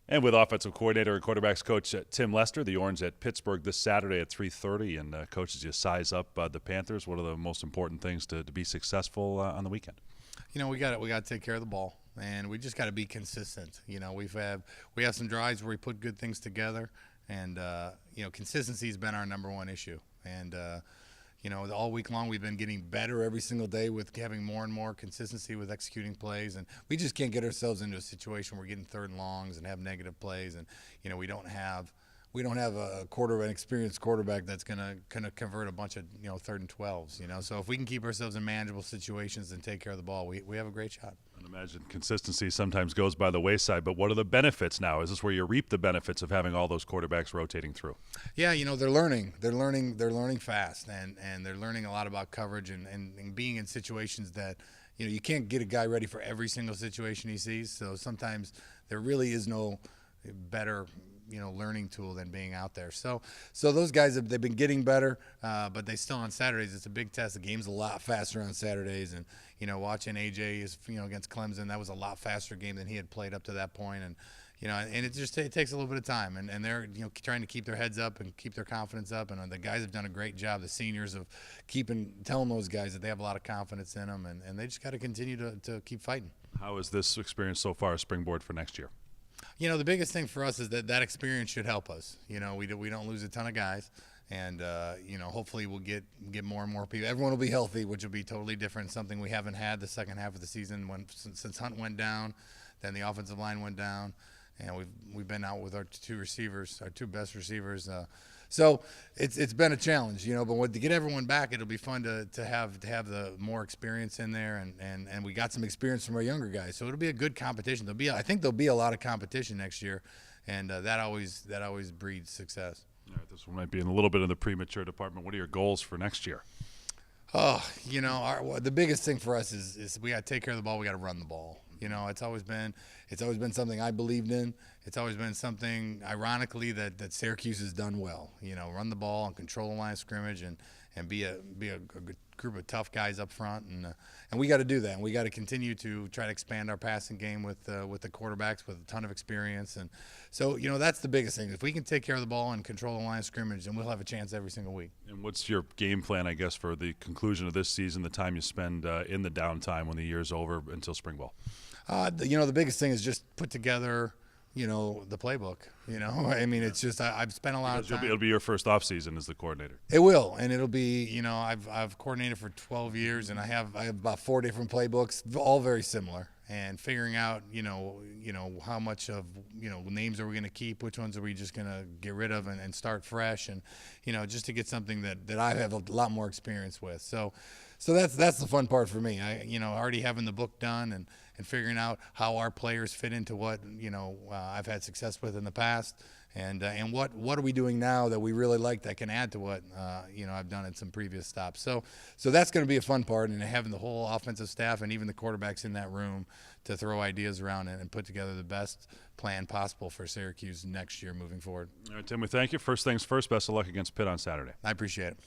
And with offensive coordinator and quarterbacks coach Tim Lester, the Orange at Pittsburgh this Saturday at 3:30. And coach, as you size up the Panthers, what are the most important things to be successful on the weekend? We got to take care of the ball, and we just got to be consistent. We have some drives where we put good things together, and consistency has been our number one issue. And all week long we've been getting better every single day with having more and more consistency with executing plays, and we just can't get ourselves into a situation where we're getting third and longs and have negative plays, and we don't have an experienced quarterback that's gonna convert a bunch of third and 12s. So if we can keep ourselves in manageable situations and take care of the ball, we have a great shot. I imagine consistency sometimes goes by the wayside, but what are the benefits now? Is this where you reap the benefits of having all those quarterbacks rotating through? Yeah, they're learning. They're learning fast, and they're learning a lot about coverage and being in situations that you can't get a guy ready for every single situation he sees. So sometimes there really is no better learning tool than being out there. So those guys they've been getting better, but they still on Saturdays. It's a big test. The game's a lot faster on Saturdays, and watching AJ is against Clemson, that was a lot faster game than he had played up to that point, and and it takes a little bit of time, and they're trying to keep their heads up and keep their confidence up, and the guys have done a great job, the seniors, of telling those guys that they have a lot of confidence in them, and they just got to continue to keep fighting. How is this experience so far a springboard for next year? The biggest thing for us is that experience should help us. We don't lose a ton of guys, and hopefully we'll get more and more people. Everyone will be healthy, which will be totally different. Something we haven't had the second half of the season since Hunt went down, then the offensive line went down, and we've been out with our two best receivers. So it's been a challenge, but to get everyone back, it'll be fun to have the more experience in there, and we got some experience from our younger guys. So it'll be a good competition. I think there'll be a lot of competition next year, and that always breeds success. All right, this one might be in a little bit of the premature department. What are your goals for next year? Oh, the biggest thing for us is we got to take care of the ball. We got to run the ball. It's always been something I believed in. It's always been something, ironically, that Syracuse has done well. Run the ball and control the line of scrimmage, and be a good group of tough guys up front, and we got to do that. And we got to continue to try to expand our passing game with the quarterbacks with a ton of experience. And so that's the biggest thing. If we can take care of the ball and control the line of scrimmage, then we'll have a chance every single week. And what's your game plan, I guess, for the conclusion of this season, the time you spend in the downtime when the year's over until spring ball? The biggest thing is just put together, the playbook. It's just I've spent a lot of time. It'll be your first off season as the coordinator. It will, and it'll be. I've coordinated for 12 years, and I have about 4 different playbooks, all very similar. And figuring out, how much of, names are we going to keep, which ones are we just going to get rid of and start fresh, and just to get something that I have a lot more experience with. So that's the fun part for me. Already having the book done and figuring out how our players fit into what I've had success with in the past, and what are we doing now that we really like that can add to what I've done at some previous stops. So that's going to be a fun part, and having the whole offensive staff and even the quarterbacks in that room to throw ideas around and put together the best plan possible for Syracuse next year moving forward. All right, Tim, we thank you. First things first, best of luck against Pitt on Saturday. I appreciate it.